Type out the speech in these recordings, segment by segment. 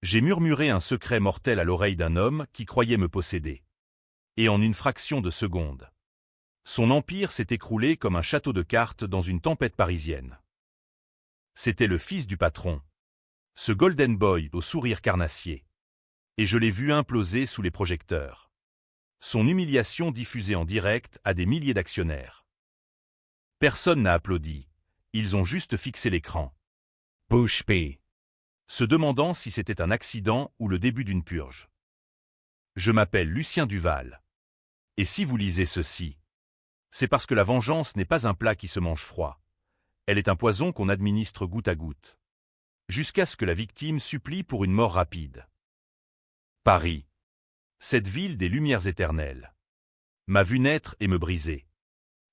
J'ai murmuré un secret mortel à l'oreille d'un homme qui croyait me posséder. Et en une fraction de seconde, son empire s'est écroulé comme un château de cartes dans une tempête parisienne. C'était le fils du patron, ce Golden Boy au sourire carnassier. Et je l'ai vu imploser sous les projecteurs. Son humiliation diffusée en direct à des milliers d'actionnaires. Personne n'a applaudi, ils ont juste fixé l'écran. Bouche bée. Se demandant si c'était un accident ou le début d'une purge. Je m'appelle Lucien Duval. Et si vous lisez ceci, c'est parce que la vengeance n'est pas un plat qui se mange froid. Elle est un poison qu'on administre goutte à goutte. Jusqu'à ce que la victime supplie pour une mort rapide. Paris. Cette ville des lumières éternelles. M'a vu naître et me briser.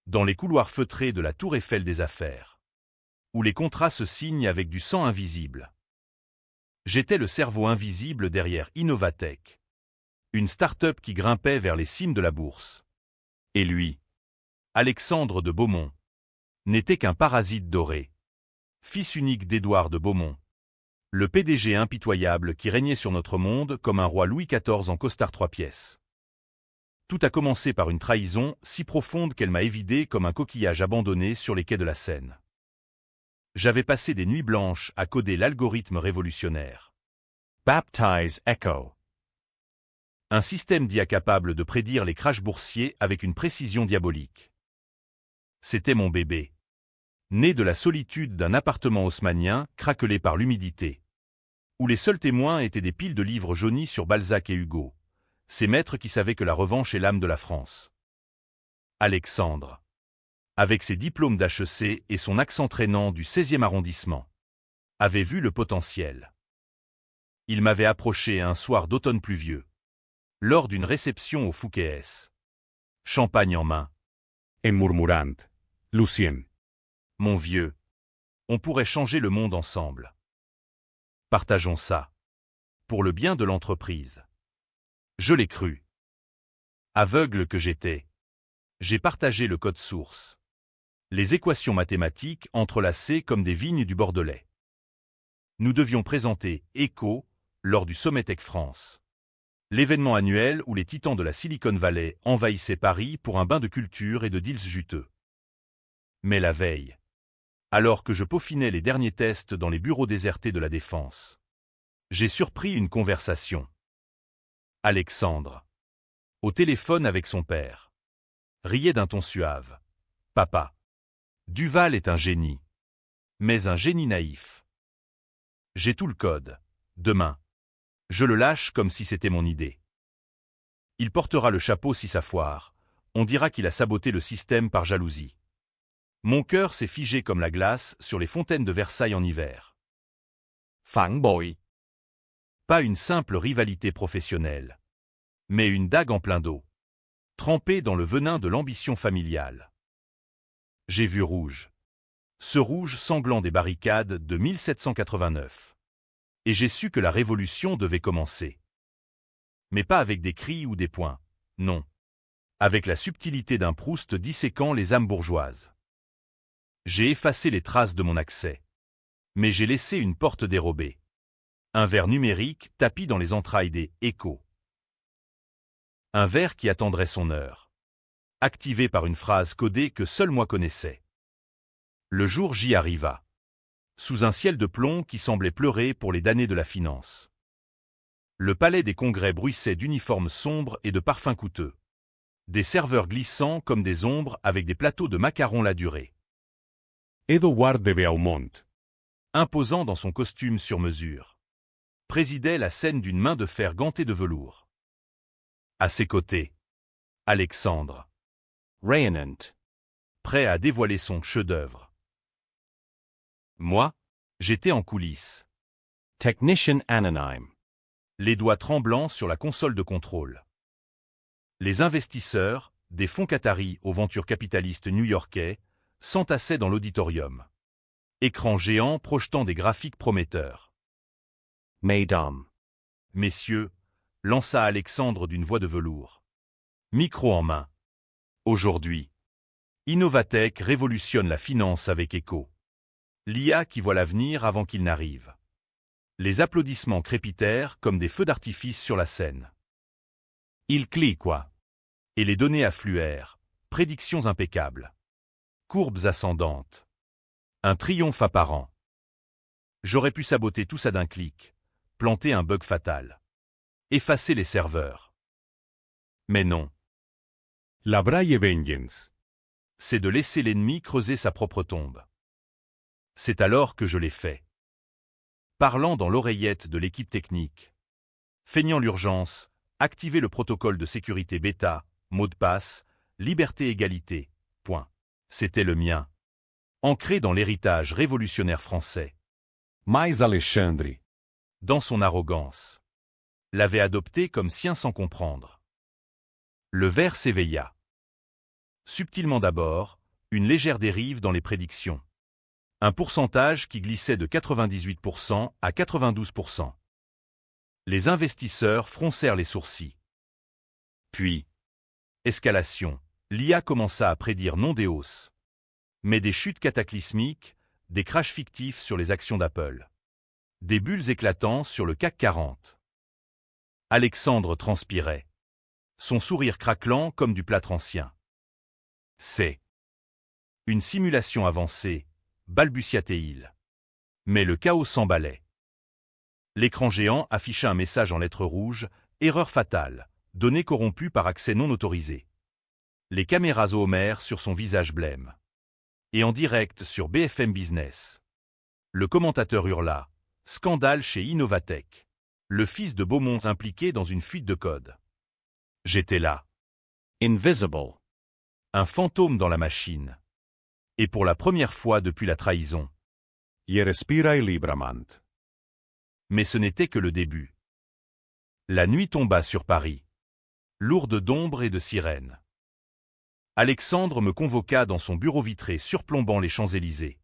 Dans les couloirs feutrés de la tour Eiffel des affaires. Où les contrats se signent avec du sang invisible. J'étais le cerveau invisible derrière Innovatech. Une start-up qui grimpait vers les cimes de la bourse. Et lui, Alexandre de Beaumont, n'était qu'un parasite doré. Fils unique d'Édouard de Beaumont. Le PDG impitoyable qui régnait sur notre monde comme un roi Louis XIV en costard 3 pièces. Tout a commencé par une trahison si profonde qu'elle m'a évidé comme un coquillage abandonné sur les quais de la Seine. J'avais passé des nuits blanches à coder l'algorithme révolutionnaire. Baptise Echo. Un système d'IA capable de prédire les crashs boursiers avec une précision diabolique. C'était mon bébé. Né de la solitude d'un appartement haussmannien craquelé par l'humidité. Où les seuls témoins étaient des piles de livres jaunis sur Balzac et Hugo. Ces maîtres qui savaient que la revanche est l'âme de la France. Alexandre. Avec ses diplômes d'HEC et son accent traînant du 16e arrondissement. Avait vu le potentiel. Il m'avait approché un soir d'automne pluvieux. Lors d'une réception au Fouquet's. Champagne en main. Et murmurant. Lucien. Mon vieux. On pourrait changer le monde ensemble. Partageons ça. Pour le bien de l'entreprise. Je l'ai cru. Aveugle que j'étais. J'ai partagé le code source. Les équations mathématiques entrelacées comme des vignes du Bordelais. Nous devions présenter ECHO lors du Sommet Tech France. L'événement annuel où les titans de la Silicon Valley envahissaient Paris pour un bain de culture et de deals juteux. Mais la veille, alors que je peaufinais les derniers tests dans les bureaux désertés de la Défense, j'ai surpris une conversation. Alexandre, au téléphone avec son père, riait d'un ton suave. « Papa, Duval est un génie, mais un génie naïf. J'ai tout le code. Demain, je le lâche comme si c'était mon idée. Il portera le chapeau si ça foire, on dira qu'il a saboté le système par jalousie. Mon cœur s'est figé comme la glace sur les fontaines de Versailles en hiver. Phản bội. Pas une simple rivalité professionnelle, mais une dague en plein dos, trempée dans le venin de l'ambition familiale. J'ai vu rouge. Ce rouge sanglant des barricades de 1789. Et j'ai su que la révolution devait commencer. Mais pas avec des cris ou des poings, non. Avec la subtilité d'un Proust disséquant les âmes bourgeoises. J'ai effacé les traces de mon accès. Mais j'ai laissé une porte dérobée. Un verre numérique tapi dans les entrailles des échos. Un verre qui attendrait son heure. Activé par une phrase codée que seul moi connaissais. Le jour J arriva. Sous un ciel de plomb qui semblait pleurer pour les damnés de la finance. Le palais des congrès bruissait d'uniformes sombres et de parfums coûteux. Des serveurs glissants comme des ombres avec des plateaux de macarons la durée. Edouard de Beaumont. Imposant dans son costume sur mesure. Présidait la scène d'une main de fer gantée de velours. À ses côtés, Alexandre. Rayonnant. Prêt à dévoiler son chef-d'œuvre. Moi, j'étais en coulisses. Technician anonyme. Les doigts tremblants sur la console de contrôle. Les investisseurs, des fonds qataris aux ventures capitalistes new-yorkais, s'entassaient dans l'auditorium. Écran géant projetant des graphiques prometteurs. Mesdames. Messieurs, lança Alexandre d'une voix de velours. Micro en main. Aujourd'hui, Innovatech révolutionne la finance avec ECHO. L'IA qui voit l'avenir avant qu'il n'arrive. Les applaudissements crépitèrent comme des feux d'artifice sur la scène. Il cliqua. Et les données affluèrent, prédictions impeccables. Courbes ascendantes. Un triomphe apparent. J'aurais pu saboter tout ça d'un clic, planter un bug fatal. Effacer les serveurs. Mais non. La Braille Vengeance. C'est de laisser l'ennemi creuser sa propre tombe. C'est alors que je l'ai fait. Parlant dans l'oreillette de l'équipe technique. Feignant l'urgence, activer le protocole de sécurité bêta, mot de passe, liberté-égalité, point. C'était le mien. Ancré dans l'héritage révolutionnaire français. Mais Alexandre. Dans son arrogance. L'avait adopté comme sien sans comprendre. Le ver s'éveilla. Subtilement d'abord, une légère dérive dans les prédictions. Un pourcentage qui glissait de 98% à 92%. Les investisseurs froncèrent les sourcils. Puis, escalation, l'IA commença à prédire non des hausses, mais des chutes cataclysmiques, des crashs fictifs sur les actions d'Apple. Des bulles éclatants sur le CAC 40. Alexandre transpirait. Son sourire craquelant comme du plâtre ancien. C'est une simulation avancée, balbutia-t-il. Mais le chaos s'emballait. L'écran géant afficha un message en lettres rouges, erreur fatale, données corrompues par accès non autorisé. Les caméras Homer sur son visage blême. Et en direct sur BFM Business. Le commentateur hurla. Scandale chez Innovatech. Le fils de Beaumont impliqué dans une fuite de code. J'étais là. Invisible. Un fantôme dans la machine. Et pour la première fois depuis la trahison. Je respirai librement. Mais ce n'était que le début. La nuit tomba sur Paris. Lourde d'ombre et de sirènes. Alexandre me convoqua dans son bureau vitré surplombant les Champs-Élysées.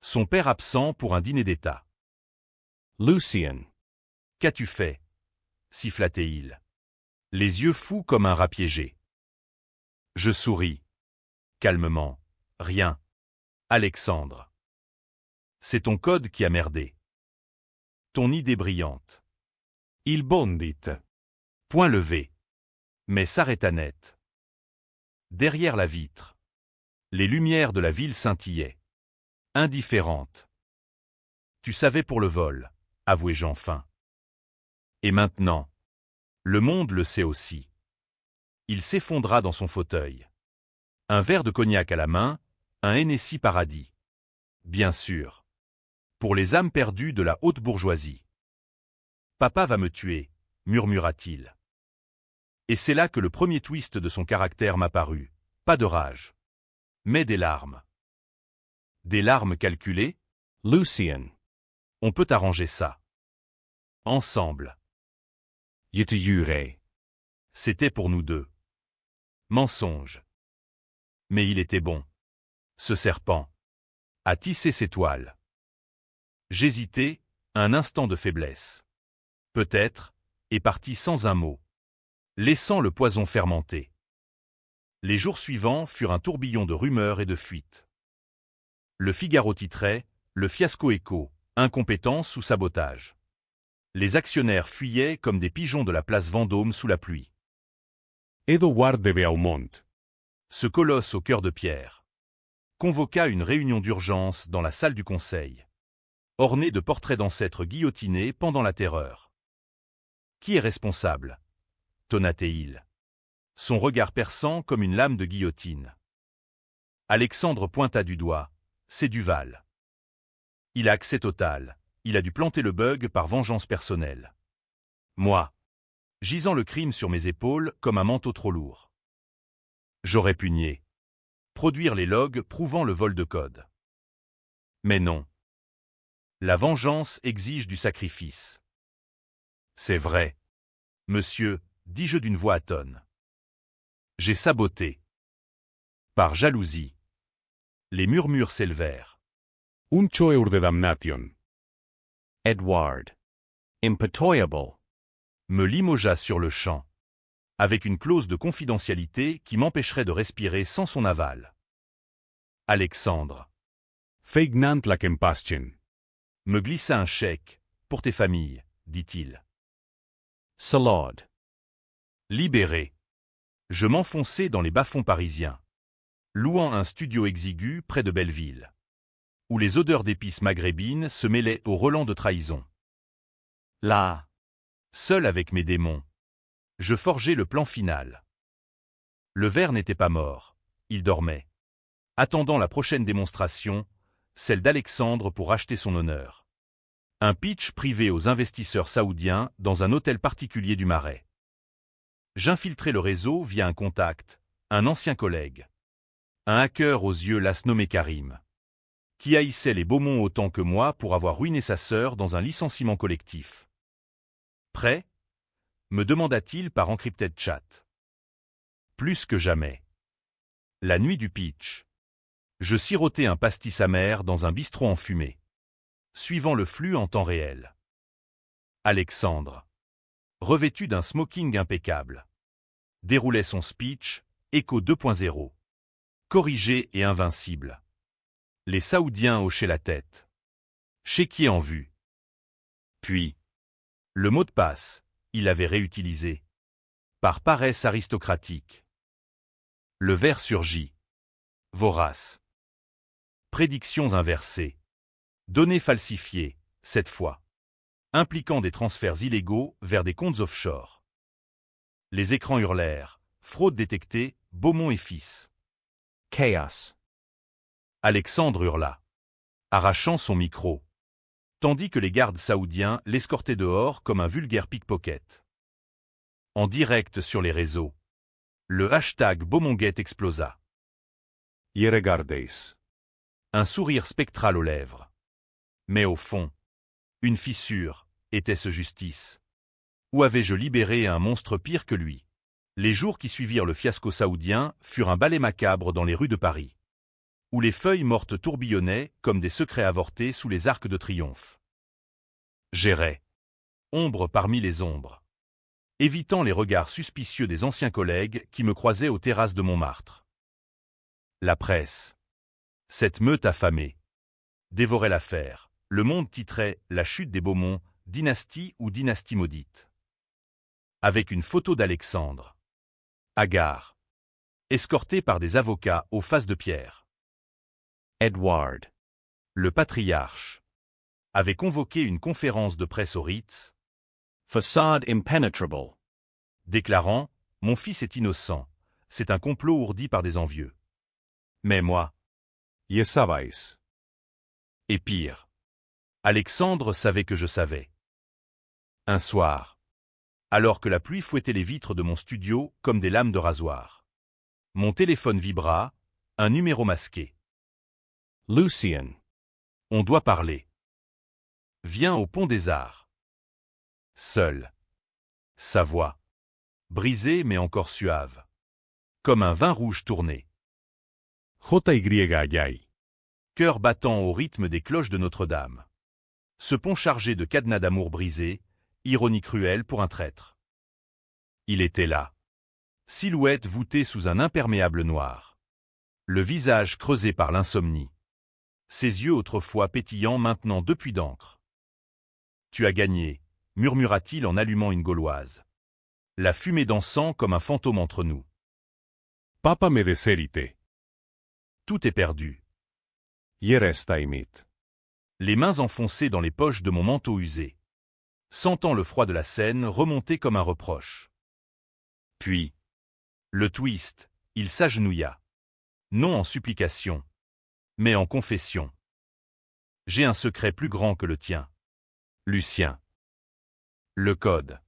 Son père absent pour un dîner d'État. Lucien. Qu'as-tu fait? Siffla-t-il. Les yeux fous comme un rat piégé. Je souris. Calmement. Rien. Alexandre. C'est ton code qui a merdé. Ton idée brillante. Il bondit. Point levé. Mais s'arrêta net. Derrière la vitre. Les lumières de la ville scintillaient. Indifférentes. Tu savais pour le vol, avouai-je enfin. Et maintenant, le monde le sait aussi. Il s'effondra dans son fauteuil. Un verre de cognac à la main, un Hennessy Paradis. Bien sûr. Pour les âmes perdues de la haute bourgeoisie. Papa va me tuer, murmura-t-il. Et c'est là que le premier twist de son caractère m'apparut. Pas de rage. Mais des larmes. Des larmes calculées? Lucien. On peut arranger ça. Ensemble. Je te jure. C'était pour nous deux. Mensonge. Mais il était bon. Ce serpent. À tisser ses toiles. J'hésitai, un instant de faiblesse. Peut-être, et parti sans un mot. Laissant le poison fermenter. Les jours suivants furent un tourbillon de rumeurs et de fuites. Le Figaro titrait « Le fiasco écho, incompétence ou sabotage ». Les actionnaires fuyaient comme des pigeons de la place Vendôme sous la pluie. Edouard de Beaumont. Ce colosse au cœur de pierre convoqua une réunion d'urgence dans la salle du conseil, ornée de portraits d'ancêtres guillotinés pendant la Terreur. Qui est responsable? Tonna-t-il. Son regard perçant comme une lame de guillotine. Alexandre pointa du doigt. C'est Duval. Il a accès total. Il a dû planter le bug par vengeance personnelle. Moi, gisant le crime sur mes épaules comme un manteau trop lourd. J'aurais pu nier. Produire les logs prouvant le vol de code. Mais non. La vengeance exige du sacrifice. C'est vrai. Monsieur, dis-je d'une voix atone. J'ai saboté. Par jalousie. Les murmures s'élevèrent. Un choeur de damnation. Edward. Impitoyable. Me limogea sur le champ. Avec une clause de confidentialité qui m'empêcherait de respirer sans son aval. Alexandre. Feignant la compassion. Me glissa un chèque, pour tes familles, dit-il. Salad. Libéré. Je m'enfonçais dans les bas-fonds parisiens, louant un studio exigu près de Belleville, où les odeurs d'épices maghrébines se mêlaient aux relents de trahison. Là, seul avec mes démons, je forgeais le plan final. Le ver n'était pas mort, il dormait, attendant la prochaine démonstration, celle d'Alexandre pour racheter son honneur. Un pitch privé aux investisseurs saoudiens dans un hôtel particulier du Marais. J'infiltrais le réseau via un contact, un ancien collègue. Un hacker aux yeux las nommé Karim, qui haïssait les Beaumont autant que moi pour avoir ruiné sa sœur dans un licenciement collectif. Prêt ? Me demanda-t-il par encrypted chat. Plus que jamais. La nuit du pitch. Je sirotais un pastis amer dans un bistrot enfumé, suivant le flux en temps réel. Alexandre, revêtu d'un smoking impeccable, déroulait son speech, Écho 2.0. Corrigé et invincible. Les Saoudiens hochaient la tête. Chéquier en vue. Puis, le mot de passe, il l'avait réutilisé. Par paresse aristocratique. Le ver surgit. Vorace. Prédictions inversées. Données falsifiées, cette fois. Impliquant des transferts illégaux vers des comptes offshore. Les écrans hurlèrent. Fraude détectée, Beaumont et fils. Chaos. Alexandre hurla, arrachant son micro, tandis que les gardes saoudiens l'escortaient dehors comme un vulgaire pickpocket. En direct sur les réseaux, le hashtag Beaumontgate explosa. Irregardez. Un sourire spectral aux lèvres. Mais au fond, une fissure, était-ce justice? Ou avais-je libéré un monstre pire que lui? Les jours qui suivirent le fiasco saoudien furent un ballet macabre dans les rues de Paris, où les feuilles mortes tourbillonnaient comme des secrets avortés sous les arcs de triomphe. J'errais, ombre parmi les ombres, évitant les regards suspicieux des anciens collègues qui me croisaient aux terrasses de Montmartre. La presse, cette meute affamée, dévorait l'affaire. Le Monde titrait « La chute des Beaumont, dynastie ou dynastie maudite ». Avec une photo d'Alexandre, hagard, escorté par des avocats aux faces de pierre. Edward, le patriarche, avait convoqué une conférence de presse au Ritz, facade impenetrable, déclarant « Mon fils est innocent, c'est un complot ourdi par des envieux. » Mais moi, je sabéis. Et pire, Alexandre savait que je savais. Un soir, alors que la pluie fouettait les vitres de mon studio comme des lames de rasoir, mon téléphone vibra, un numéro masqué. Lucien. On doit parler. Viens au Pont des Arts. Seul. Sa voix. Brisée mais encore suave. Comme un vin rouge tourné. JY. Cœur battant au rythme des cloches de Notre-Dame. Ce pont chargé de cadenas d'amour brisés, ironie cruelle pour un traître. Il était là. Silhouette voûtée sous un imperméable noir. Le visage creusé par l'insomnie. Ses yeux autrefois pétillants maintenant deux puits d'encre. Tu as gagné, murmura-t-il en allumant une gauloise. La fumée dansant comme un fantôme entre nous. Papa me deserite. Tout est perdu. Je restaimit. Les mains enfoncées dans les poches de mon manteau usé. Sentant le froid de la scène remonter comme un reproche. Puis, le twist, il s'agenouilla. Non en supplication, mais en confession. J'ai un secret plus grand que le tien. Lucien. Le code.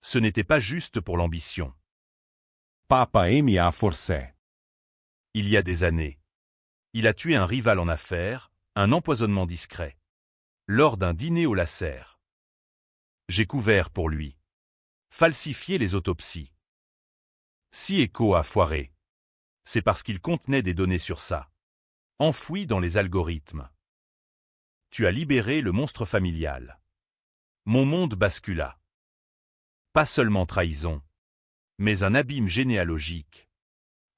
Ce n'était pas juste pour l'ambition. Papa mi a forcé. Il y a des années. Il a tué un rival en affaires, un empoisonnement discret. Lors d'un dîner au laser. J'ai couvert pour lui. Falsifié les autopsies. Si Echo a foiré, c'est parce qu'il contenait des données sur ça. Enfouies dans les algorithmes. Tu as libéré le monstre familial. Mon monde bascula. Pas seulement trahison, mais un abîme généalogique.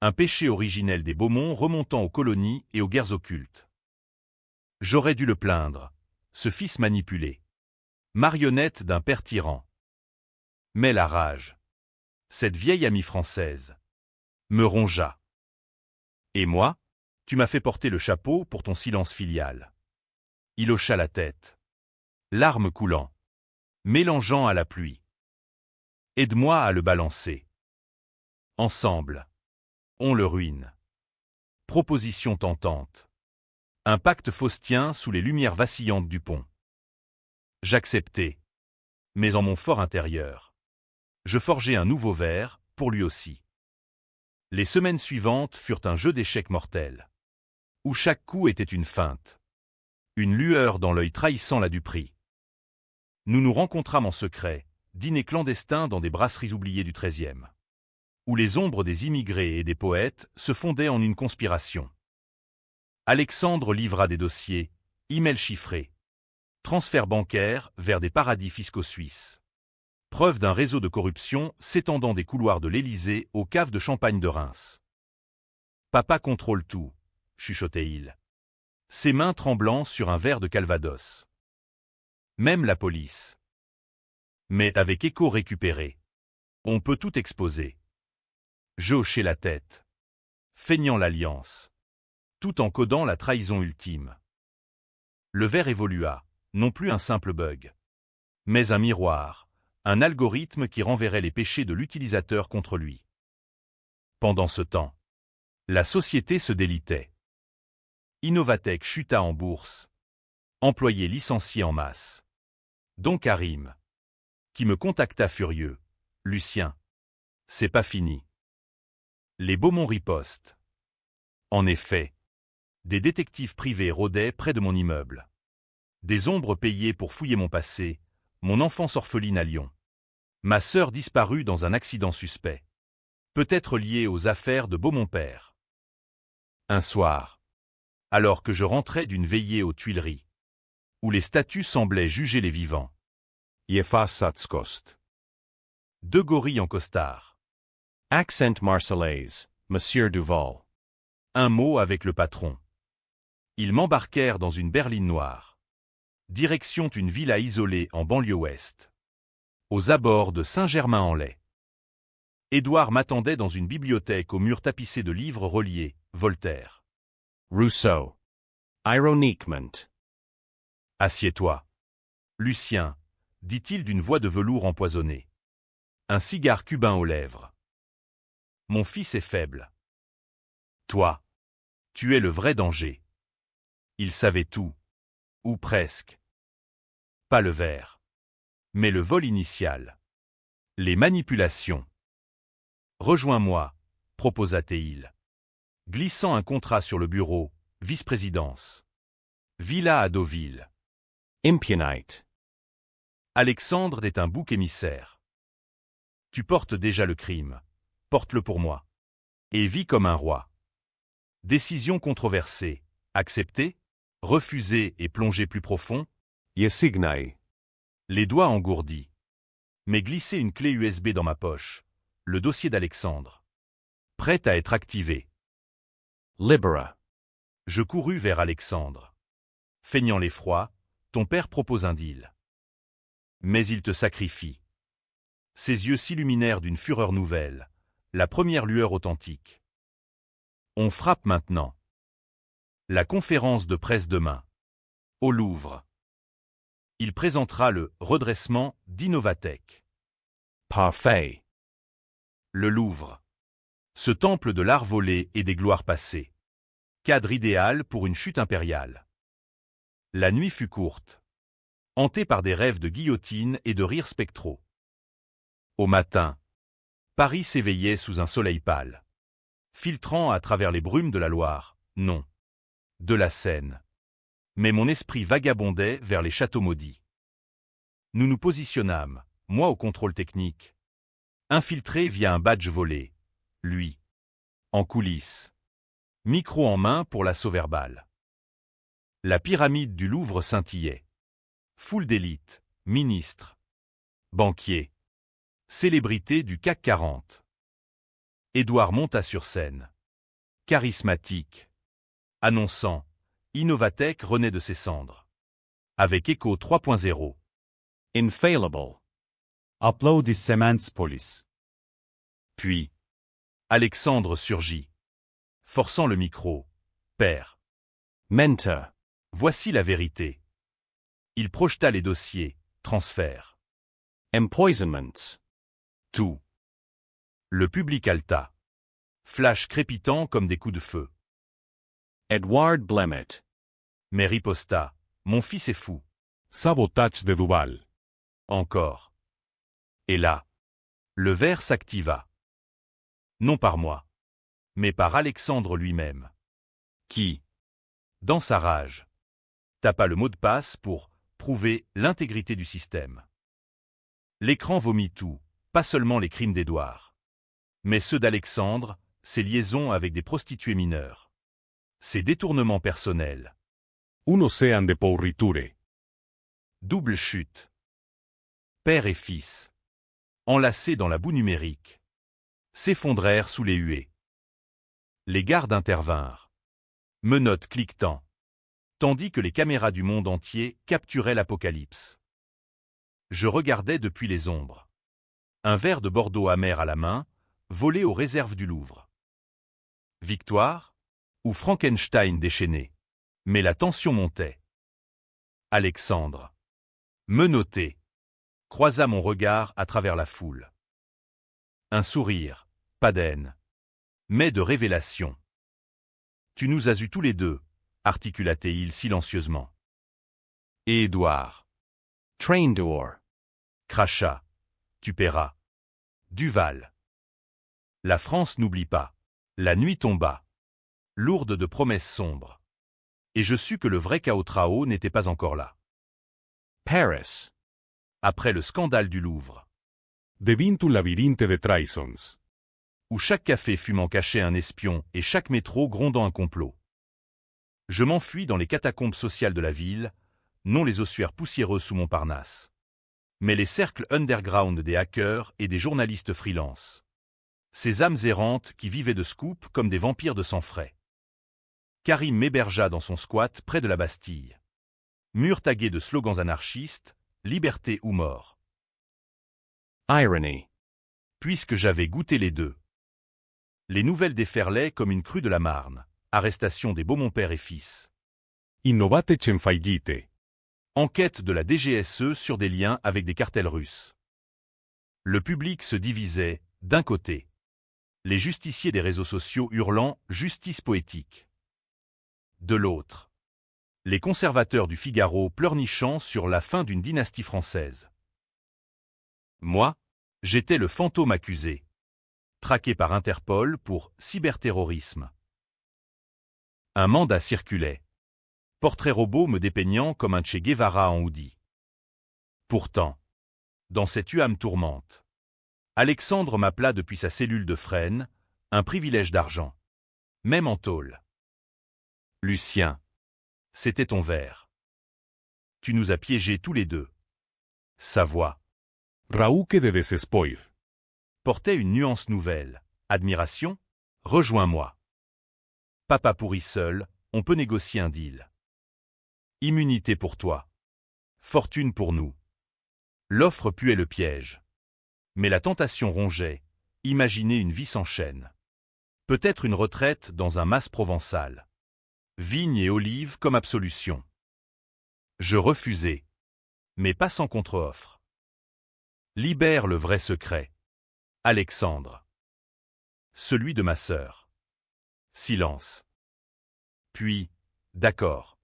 Un péché originel des Beaumont remontant aux colonies et aux guerres occultes. J'aurais dû le plaindre, ce fils manipulé. Marionnette d'un père tyran. Mais la rage. Cette vieille amie française. Me rongea. Et moi? Tu m'as fait porter le chapeau pour ton silence filial. Il hocha la tête. Larmes coulant. Mélangeant à la pluie. Aide-moi à le balancer. Ensemble. On le ruine. Proposition tentante. Un pacte faustien sous les lumières vacillantes du pont. J'acceptai. Mais en mon fort intérieur. Je forgeai un nouveau vers, pour lui aussi. Les semaines suivantes furent un jeu d'échecs mortel. Où chaque coup était une feinte. Une lueur dans l'œil trahissant la duperie. Nous nous rencontrâmes en secret, dîner clandestin dans des brasseries oubliées du XIIIe. Où les ombres des immigrés et des poètes se fondaient en une conspiration. Alexandre livra des dossiers, emails chiffrés, transferts bancaires vers des paradis fiscaux suisses. Preuve d'un réseau de corruption s'étendant des couloirs de l'Élysée aux caves de champagne de Reims. Papa contrôle tout, chuchotait-il. Ses mains tremblant sur un verre de Calvados. Même la police. Mais avec écho récupéré. On peut tout exposer. Je hochai la tête. Feignant l'alliance. Tout en codant la trahison ultime. Le verre évolua, non plus un simple bug. Mais un miroir, un algorithme qui renverrait les péchés de l'utilisateur contre lui. Pendant ce temps, la société se délitait. Innovatech chuta en bourse. Employés licenciés en masse. Dont Karim. Qui me contacta furieux. Lucien. C'est pas fini. Les Beaumont ripostent. En effet. Des détectives privés rôdaient près de mon immeuble. Des ombres payées pour fouiller mon passé, mon enfance orpheline à Lyon. Ma sœur disparue dans un accident suspect. Peut-être lié aux affaires de Beaumont-Père. Un soir. Alors que je rentrais d'une veillée aux Tuileries. Où les statues semblaient juger les vivants. Jefasatskost. Deux gorilles en costard. Accent marseillaise, Monsieur Duval. Un mot avec le patron. Ils m'embarquèrent dans une berline noire. Direction une villa isolée en banlieue ouest. Aux abords de Saint-Germain-en-Laye. Édouard m'attendait dans une bibliothèque aux murs tapissés de livres reliés, Voltaire. Rousseau. Ironiquement. Assieds-toi. Lucien, dit-il d'une voix de velours empoisonnée. Un cigare cubain aux lèvres. Mon fils est faible. Toi, tu es le vrai danger. Il savait tout. Ou presque. Pas le verre. Mais le vol initial. Les manipulations. Rejoins-moi, proposa-t-il. Glissant un contrat sur le bureau, vice-présidence. Villa à Deauville. Impionite. Alexandre est un bouc émissaire. Tu portes déjà le crime. Porte-le pour moi. Et vis comme un roi. Décision controversée. Acceptée? Refusée et plongée plus profond? Yesignae. Les doigts engourdis. Mais glisser une clé USB dans ma poche. Le dossier d'Alexandre. Prêt à être activé. Libera. Je courus vers Alexandre. Feignant l'effroi, ton père propose un deal. Mais il te sacrifie. Ses yeux s'illuminèrent d'une fureur nouvelle, la première lueur authentique. On frappe maintenant. La conférence de presse demain. Au Louvre. Il présentera le redressement d'Innovatech. Parfait. Le Louvre. Ce temple de l'art volé et des gloires passées. Cadre idéal pour une chute impériale. La nuit fut courte. Hantée par des rêves de guillotine et de rires spectraux. Au matin, Paris s'éveillait sous un soleil pâle. Filtrant à travers les brumes de la Loire, non. De la Seine. Mais mon esprit vagabondait vers les châteaux maudits. Nous nous positionnâmes, moi au contrôle technique. Infiltré via un badge volé. Lui. En coulisses. Micro en main pour l'assaut verbal. La pyramide du Louvre scintillait. Foule d'élite, ministres, banquiers, célébrités du CAC 40. Édouard monta sur scène. Charismatique. Annonçant, Innovatech renaît de ses cendres. Avec Echo 3.0. Infallible. Applaudissements polis. Puis, Alexandre surgit, forçant le micro. Père, Mentor. voici la vérité. Il projeta les dossiers, transferts, Empoisonments. tout. Le public haleta. Flash crépitant comme des coups de feu. Edward Blemmet. Mais riposta. Mon fils est fou. Sabotage de Duval. Encore. Et là, le verre s'activa. Non par moi, mais par Alexandre lui-même. Qui, dans sa rage, tapa le mot de passe pour prouver l'intégrité du système. L'écran vomit tout, pas seulement les crimes d'Édouard, mais ceux d'Alexandre, ses liaisons avec des prostituées mineures, ses détournements personnels. Un océan de pourriture. Double chute. Père et fils, enlacés dans la boue numérique, s'effondrèrent sous les huées. Les gardes intervinrent, menottes cliquetant, tandis que les caméras du monde entier capturaient l'apocalypse. Je regardais depuis les ombres. Un verre de Bordeaux amer à la main, volé aux réserves du Louvre. Victoire ou Frankenstein déchaîné? Mais la tension montait. Alexandre, menotté, croisa mon regard à travers la foule. Un sourire, pas d'haine, mais de révélation. Tu nous as eus tous les deux, articula-t-il silencieusement. Et Édouard, Train door. cracha, tu paieras. Duval. La France n'oublie pas. La nuit tomba, lourde de promesses sombres. Et je sus que le vrai Cao n'était pas encore là. Paris. Après le scandale du Louvre, Devint un labyrinthe de traisons. où chaque café fumant cachait un espion et chaque métro grondant un complot. Je m'enfuis dans les catacombes sociales de la ville, non les ossuaires poussiéreux sous Montparnasse, mais les cercles underground des hackers et des journalistes freelance. Ces âmes errantes qui vivaient de scoops comme des vampires de sang frais. Karim m'hébergea dans son squat près de la Bastille. Mur tagué de slogans anarchistes, liberté ou mort. Irony. Puisque j'avais goûté les deux. Les nouvelles déferlaient comme une crue de la Marne. Arrestation des Beaumont-père et fils. Innovate cenfagite. Enquête de la DGSE sur des liens avec des cartels russes. Le public se divisait, d'un côté. Les justiciers des réseaux sociaux hurlant « justice poétique ». De l'autre. Les conservateurs du Figaro pleurnichant sur la fin d'une dynastie française. Moi, j'étais le fantôme accusé. Traqué par Interpol pour cyberterrorisme. Un mandat circulait. Portrait robot me dépeignant comme un Che Guevara en hoodie. Pourtant, dans cette UAM tourmente, Alexandre m'appela depuis sa cellule de Fresnes, un privilège d'argent. Même en tôle. Lucien, c'était ton verre. Tu nous as piégés tous les deux. Sa voix Rauque de desespoir. portait une nuance nouvelle. Admiration? Rejoins-moi. Papa pourri seul, on peut négocier un deal. Immunité pour toi. Fortune pour nous. L'offre puait le piège. Mais la tentation rongeait. Imaginer une vie sans chaîne. Peut-être une retraite dans un mas provençal. Vignes et olives comme absolution. Je refusai. Mais pas sans contre-offre. Libère le vrai secret. Alexandre. Celui de ma sœur. Silence. Puis, d'accord.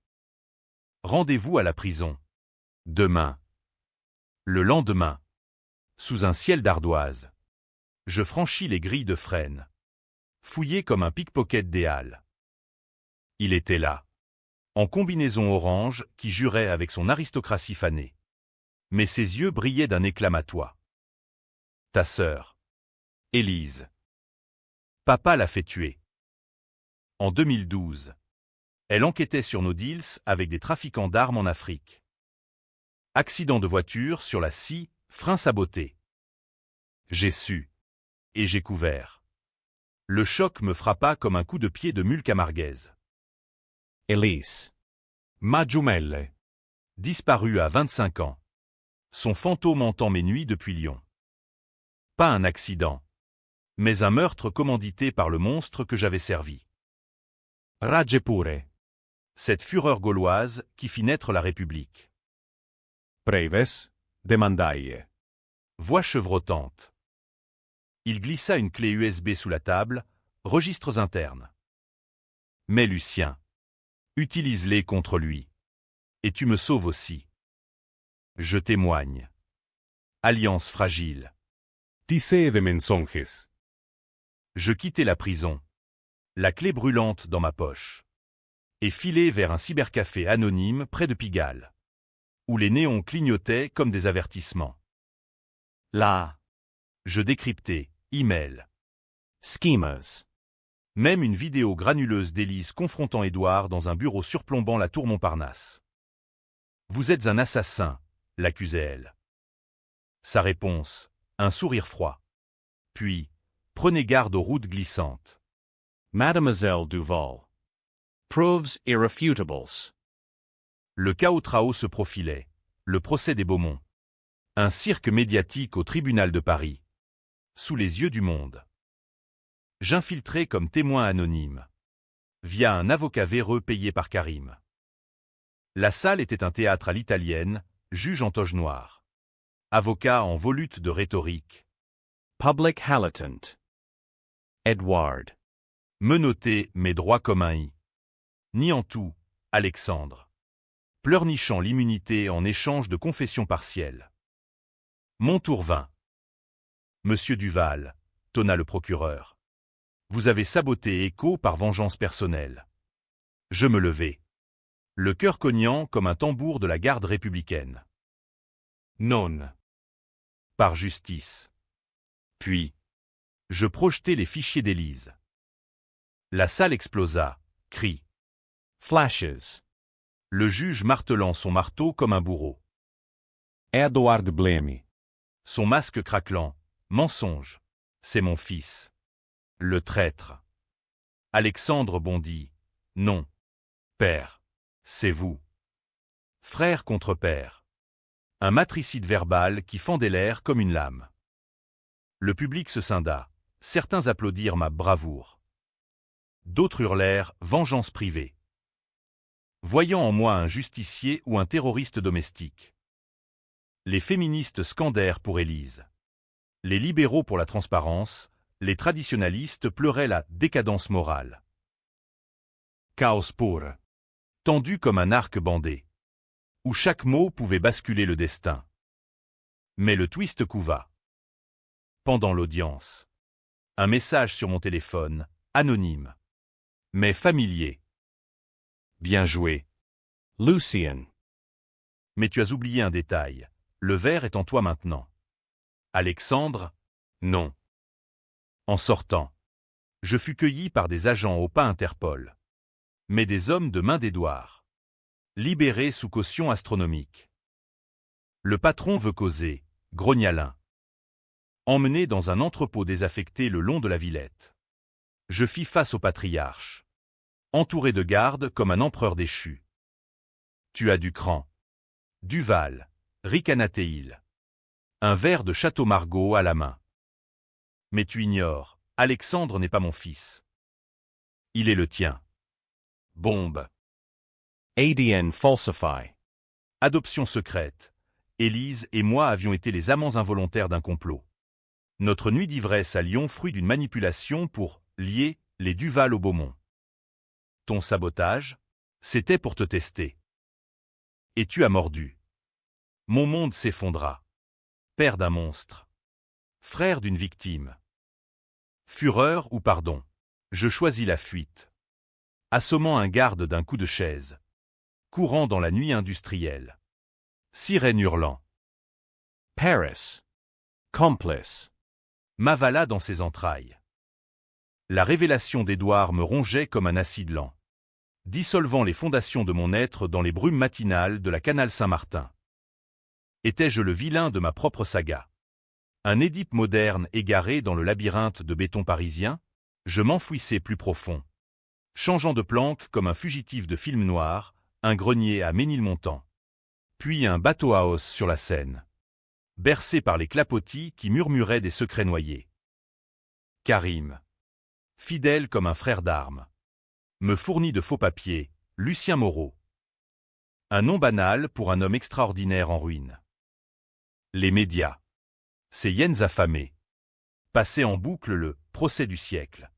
Rendez-vous à la prison. Demain. Le lendemain. Sous un ciel d'ardoise. Je franchis les grilles de Fresnes. Fouillé comme un pickpocket des Halles. Il était là. En combinaison orange qui jurait avec son aristocratie fanée. Mais ses yeux brillaient d'un éclat matois. Ta sœur. Élise. Papa l'a fait tuer. En 2012. Elle enquêtait sur nos deals avec des trafiquants d'armes en Afrique. Accident de voiture sur la scie, frein saboté. J'ai su. Et j'ai couvert. Le choc me frappa comme un coup de pied de mule camarguaise. Elise. Ma jumelle. Disparue à 25 ans. Son fantôme entend mes nuits depuis Lyon. Pas un accident, mais un meurtre commandité par le monstre que j'avais servi. Ragge pure. Cette fureur gauloise qui fit naître la République. Breves, demandae. Voix chevrotante. Il glissa une clé USB sous la table, registres internes. Mais Lucien, utilise-les contre lui. Et tu me sauves aussi. Je témoigne. Alliance fragile. Tisee de mensonges. Je quittai la prison, la clé brûlante dans ma poche, et filai vers un cybercafé anonyme près de Pigalle, où les néons clignotaient comme des avertissements. Là. Je décryptai, email. Schemas. Même une vidéo granuleuse d'Élise confrontant Édouard dans un bureau surplombant la tour Montparnasse. « Vous êtes un assassin », l'accusait-elle. Sa réponse, un sourire froid. Puis, prenez garde aux routes glissantes. Mademoiselle Duval. Proves irrefutables. Le chaos trao se profilait, le procès des Beaumont. Un cirque médiatique au tribunal de Paris. Sous les yeux du monde. J'infiltrai comme témoin anonyme. Via un avocat véreux payé par Karim. La salle était un théâtre à l'italienne, juge en toge noire. Avocat en volute de rhétorique. Public halatant. Edward. Menotté mais droit comme un i. Niant tout, Alexandre. Pleurnichant l'immunité en échange de confessions partielles. Mon tour vint. Monsieur Duval, tonna le procureur. Vous avez saboté Écho par vengeance personnelle. Je me levai. Le cœur cognant comme un tambour de la garde républicaine. Non. Par justice. Puis, je projetai les fichiers d'Élise. La salle explosa, cris. Flashes. Le juge martelant son marteau comme un bourreau. Edward Blemi. Son masque craquelant. Mensonge. C'est mon fils. Le traître. Alexandre bondit. Non. Père. C'est vous. Frère contre père. Un matricide verbal qui fendait l'air comme une lame. Le public se scinda. Certains applaudirent ma bravoure. D'autres hurlèrent « vengeance privée ». Voyant en moi un justicier ou un terroriste domestique. Les féministes scandèrent pour Élise. Les libéraux pour la transparence, les traditionalistes pleuraient la décadence morale. Chaos pur. Tendu comme un arc bandé. Où chaque mot pouvait basculer le destin. Mais le twist couva. Pendant l'audience. Un message sur mon téléphone, anonyme. Mais familier. Bien joué. Lucien. Mais tu as oublié un détail. Le verre est en toi maintenant. Alexandre? Non. En sortant, je fus cueilli par des agents au pas Interpol. Mais des hommes de main d'Édouard. Libérés sous caution astronomique. Le patron veut causer, grogna l'un. Emmené dans un entrepôt désaffecté le long de la Villette. Je fis face au patriarche. Entouré de gardes comme un empereur déchu. Tu as du cran. Duval, ricanatait-il. Un verre de Château Margaux à la main. Mais tu ignores, Alexandre n'est pas mon fils. Il est le tien. Bombe. ADN falsify. Adoption secrète. Élise et moi avions été les amants involontaires d'un complot. Notre nuit d'ivresse à Lyon fruit d'une manipulation pour lier les Duval au Beaumont. Ton sabotage, c'était pour te tester. Et tu as mordu. Mon monde s'effondra. Père d'un monstre. Frère d'une victime. Fureur ou pardon. Je choisis la fuite. Assommant un garde d'un coup de chaise. Courant dans la nuit industrielle. Sirène hurlant. Paris. Complice. M'avala dans ses entrailles. La révélation d'Édouard me rongeait comme un acide lent. Dissolvant les fondations de mon être dans les brumes matinales de la Canal Saint-Martin. Étais-je le vilain de ma propre saga? Un Édipe moderne égaré dans le labyrinthe de béton parisien? Je m'enfouissais plus profond. Changeant de planque comme un fugitif de film noir, un grenier à Ménilmontant. Puis un bateau à os sur la Seine. bercé par les clapotis qui murmuraient des secrets noyés. Karim, fidèle comme un frère d'armes, me fournit de faux papiers, Lucien Moreau. Un nom banal pour un homme extraordinaire en ruine. Les médias. Ces hyènes affamées. Passaient en boucle le « procès du siècle ».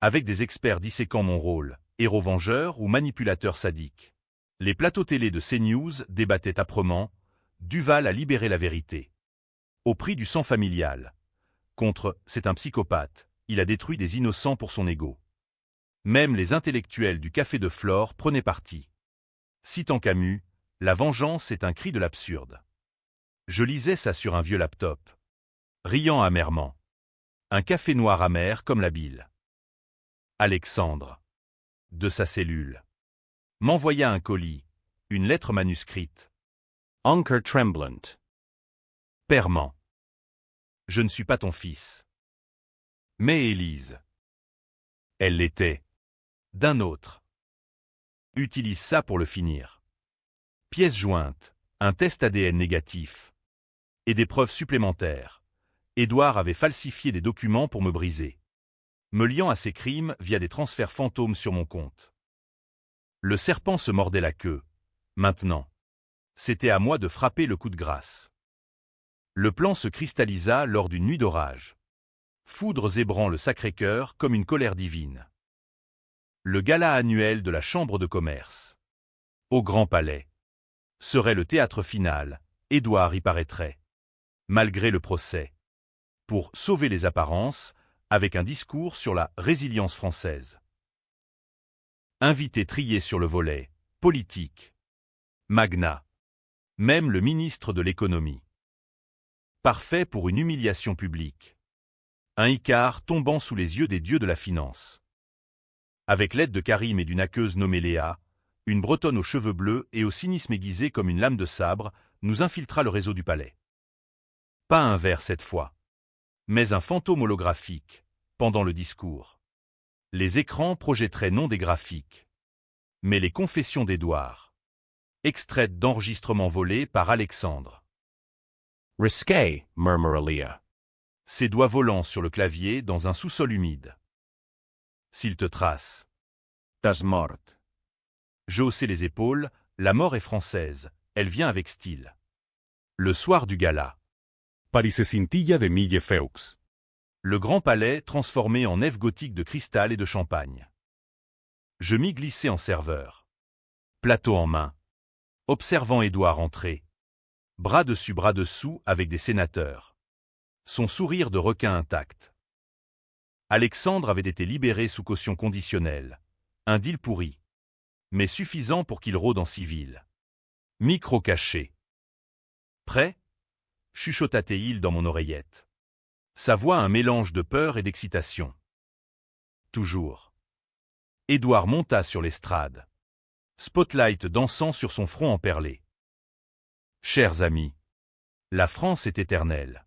Avec des experts disséquant mon rôle, héros vengeur ou manipulateur sadique. Les plateaux télé de CNews débattaient âprement, Duval a libéré la vérité. Au prix du sang familial. Contre « c'est un psychopathe, il a détruit des innocents pour son ego ». Même les intellectuels du Café de Flore prenaient parti. Citant Camus, la vengeance est un cri de l'absurde. Je lisais ça sur un vieux laptop. Riant amèrement. Un café noir amer comme la bile. Alexandre, de sa cellule, m'envoya un colis, une lettre manuscrite. Anker tremblant. Pèrement. Je ne suis pas ton fils. Mais Élise. Elle l'était. D'un autre. Utilise ça pour le finir. Pièce jointe, un test ADN négatif. Et des preuves supplémentaires. Édouard avait falsifié des documents pour me briser. Me liant à ses crimes via des transferts fantômes sur mon compte. Le serpent se mordait la queue. Maintenant. C'était à moi de frapper le coup de grâce. Le plan se cristallisa lors d'une nuit d'orage. Foudres zébrant le Sacré-Cœur comme une colère divine. Le gala annuel de la Chambre de commerce. Au Grand Palais. Serait le théâtre final, Édouard y paraîtrait. Malgré le procès. Pour sauver les apparences, avec un discours sur la résilience française. Invité trié sur le volet, politique. Magnat. Même le ministre de l'économie. Parfait pour une humiliation publique. Un Icare tombant sous les yeux des dieux de la finance. Avec l'aide de Karim et d'une aqueuse nommée Léa, une Bretonne aux cheveux bleus et au cynisme aiguisé comme une lame de sabre, nous infiltra le réseau du palais. Pas un verre cette fois. Mais un fantôme holographique, pendant le discours. Les écrans projetteraient non des graphiques, mais les confessions d'Édouard, extraites d'enregistrements volés par Alexandre. Risqué, murmura Leah. Ses doigts volants sur le clavier dans un sous-sol humide. S'il te trace. Das mort. Je haussai les épaules, la mort est française, elle vient avec style. Le soir du gala. Parisecintilla de Mille Feux. Le grand palais transformé en nef gothique de cristal et de champagne. Je m'y glissai en serveur. Plateau en main. Observant Édouard entrer. Bras dessus bras dessous avec des sénateurs. Son sourire de requin intact. Alexandre avait été libéré sous caution conditionnelle. Un deal pourri. Mais suffisant pour qu'il rôde en civil. Micro caché. Prêt ? Chuchota-t-il dans mon oreillette. Sa voix un mélange de peur et d'excitation. Toujours. Édouard monta sur l'estrade. Spotlight dansant sur son front emperlé. Chers amis, la France est éternelle.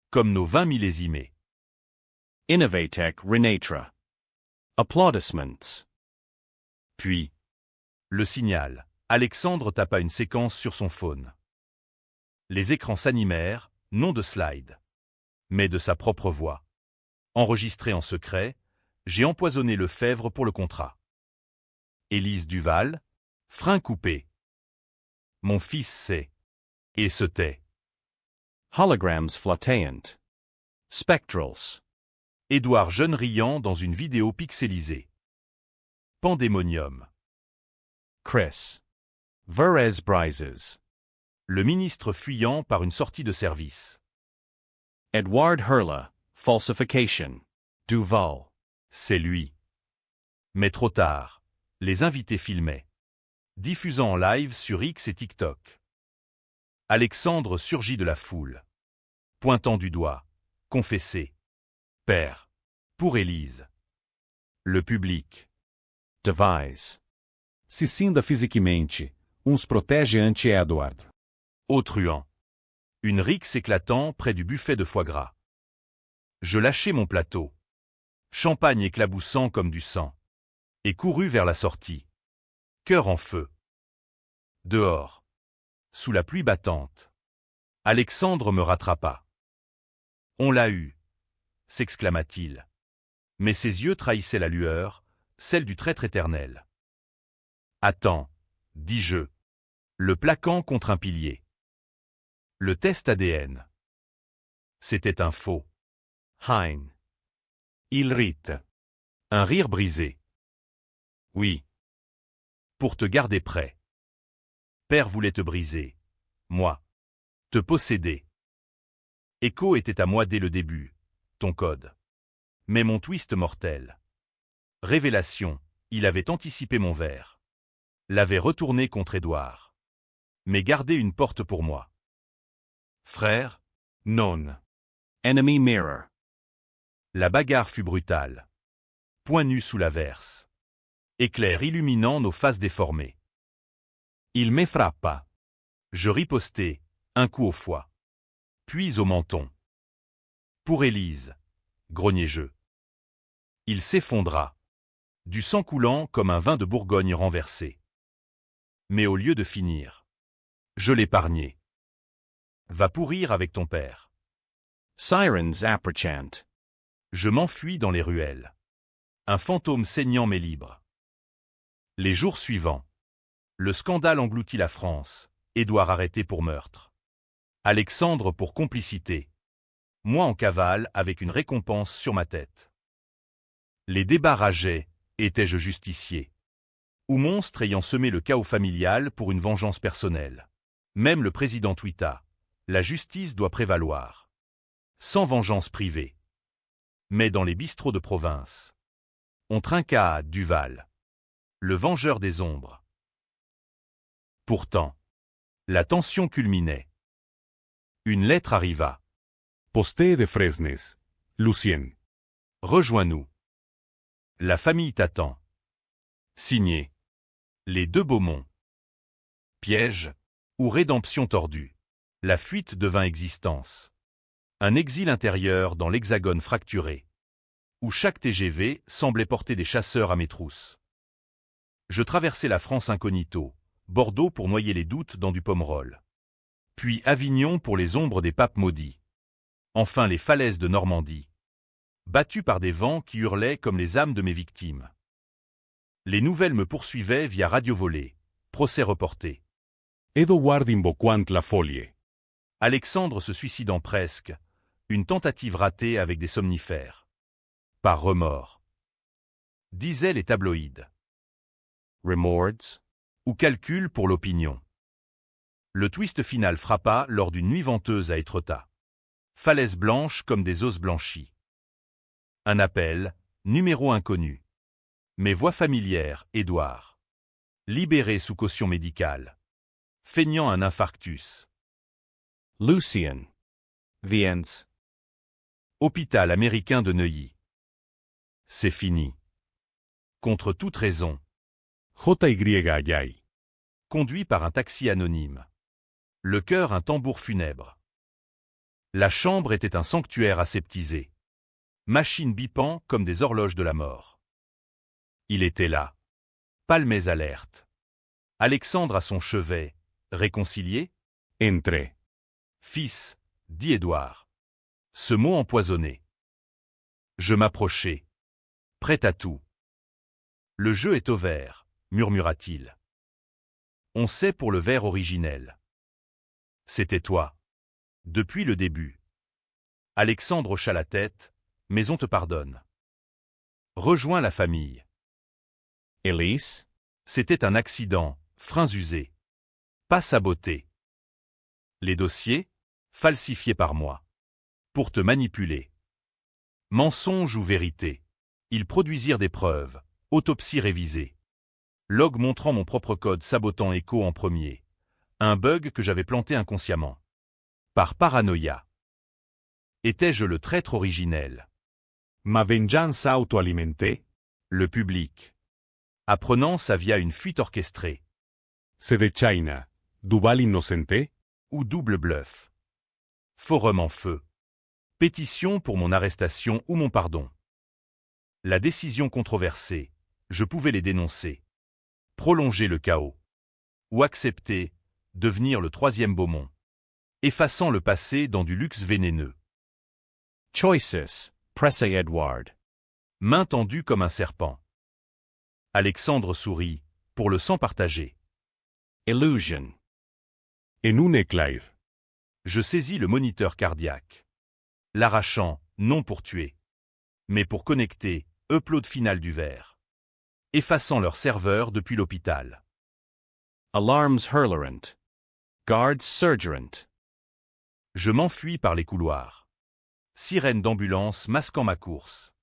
Comme nos 20 millésimés. Innovatec renatra. Applaudissements. Puis, le signal, Alexandre tapa une séquence sur son phone. Les écrans s'animèrent, non de slide, mais de sa propre voix. Enregistré en secret, j'ai empoisonné Lefebvre pour le contrat. Élise Duval, frein coupé. Mon fils sait. Et se tait. Holograms flottant. Spectrals. Édouard jeune riant dans une vidéo pixelisée. Pandémonium. Chris. Verez Brises. Le ministre fuyant par une sortie de service. Edward Hurla. Falsification. Duval. C'est lui. Mais trop tard. Les invités filmaient. Diffusant en live sur X et TikTok. Alexandre surgit de la foule. Pointant du doigt. Confessé. Père. Pour Élise. Le public. Devise. Se cinda fisicamente, uns protege ante Edward. Au truand. Une rixe éclatant près du buffet de foie gras. Je lâchai mon plateau. Champagne éclaboussant comme du sang. Et courus vers la sortie. Cœur en feu. Dehors. Sous la pluie battante. Alexandre me rattrapa. On l'a eu, s'exclama-t-il. Mais ses yeux trahissaient la lueur, celle du traître éternel. Attends, dis-je, le plaquant contre un pilier. Le test ADN. C'était un faux. Hein. Il rite. Un rire brisé. Oui. Pour te garder prêt. Père voulait te briser. Moi. Te posséder. Echo était à moi dès le début. Ton code. Mais mon twist mortel. Révélation, il avait anticipé mon vers. L'avait retourné contre Édouard. Mais gardé une porte pour moi. Frère, Non. Enemy mirror. la bagarre fut brutale. Point nu sous l'averse. Éclair illuminant nos faces déformées. Il m'effrappa. Je ripostai, un coup au foie. Puis au menton. Pour Élise, grognai-je. Il s'effondra. Du sang coulant comme un vin de Bourgogne renversé. Mais au lieu de finir, je l'épargnai. Va pourrir avec ton père. Sirens approchant. Je m'enfuis dans les ruelles. Un fantôme saignant mais libre. Les jours suivants. Le scandale engloutit la France. Édouard arrêté pour meurtre. Alexandre pour complicité. Moi en cavale avec une récompense sur ma tête. Les débats rageaient. Étais-je justicier? Ou monstre ayant semé le chaos familial pour une vengeance personnelle? Même le président tweeta. La justice doit prévaloir. Sans vengeance privée. Mais dans les bistrots de province. On trinqua à Duval. Le vengeur des ombres. Pourtant, la tension culminait. Une lettre arriva. Postée de Fresnes. Lucien. Rejoins-nous. La famille t'attend. Signé. Les deux Beaumont. Piège ou rédemption tordue. La fuite devint existence. Un exil intérieur dans l'hexagone fracturé. Où chaque TGV semblait porter des chasseurs à mes trousses. Je traversai la France incognito, Bordeaux pour noyer les doutes dans du Pomerol. Puis Avignon pour les ombres des papes maudits. Enfin les falaises de Normandie. Battues par des vents qui hurlaient comme les âmes de mes victimes. Les nouvelles me poursuivaient via radio volée, procès reporté. Edouard invoquant la folie. Alexandre se suicidant presque, une tentative ratée avec des somnifères. Par remords. Disaient les tabloïds. Remords. Ou calcul pour l'opinion. Le twist final frappa lors d'une nuit venteuse à Étretat. Falaises blanches comme des os blanchis. Un appel, numéro inconnu. Mais voix familière, Édouard. Libéré sous caution médicale. Feignant un infarctus. Lucien. Viens. Hôpital américain de Neuilly. C'est fini. Contre toute raison. JY Ayay. Conduit par un taxi anonyme. Le cœur un tambour funèbre. La chambre était un sanctuaire aseptisé. Machines bipant comme des horloges de la mort. Il était là. Palmés alerte. Alexandre à son chevet. Réconcilié? Entre. Fils, dit Édouard. Ce mot empoisonné. Je m'approchai. Prêt à tout. Le jeu est au vert, murmura-t-il. On sait pour le vers originel. C'était toi. Depuis le début. Alexandre hocha la tête, mais on te pardonne. Rejoins la famille. Elise. C'était un accident, freins usés. Pas saboté. Les dossiers, falsifiés par moi. Pour te manipuler. Mensonge ou vérité. Ils produisirent des preuves, autopsie révisée. Log montrant mon propre code sabotant Echo en premier. Un bug que j'avais planté inconsciemment. Par paranoïa. Étais-je le traître originel? Ma vengeance auto-alimentée. Le public. Apprenant ça via une fuite orchestrée. C'est de China. Duval innocenté. Ou double bluff. Forum en feu. Pétition pour mon arrestation ou mon pardon. La décision controversée, je pouvais les dénoncer. Prolonger le chaos. Ou accepter, devenir le troisième Beaumont. Effaçant le passé dans du luxe vénéneux. Choices, Presse Edward. Main tendue comme un serpent. Alexandre sourit, pour le sang partagé. Illusion. En un éclair. Je saisis le moniteur cardiaque. L'arrachant, non pour tuer, mais pour connecter, upload final du verre. Effaçant leur serveur depuis l'hôpital. Alarms hurlerant. Guards surgerant. Je m'enfuis par les couloirs. Sirène d'ambulance masquant ma course.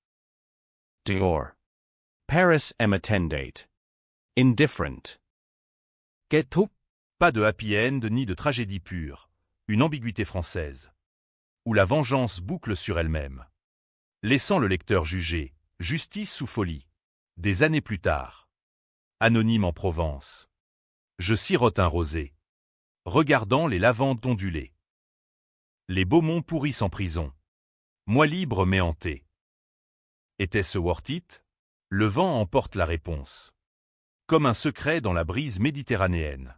Dior. Paris attendate. Indifferent. Kết thúc. Pas de happy end ni de tragédie pure. Une ambiguïté française. Où la vengeance boucle sur elle-même. Laissant le lecteur juger, justice sous folie. Des années plus tard. Anonyme en Provence. Je sirote un rosé. Regardant les lavandes ondulées. Les Beaumont pourrissent en prison. Moi libre mais hanté. Était-ce worth it? Le vent emporte la réponse. Comme un secret dans la brise méditerranéenne.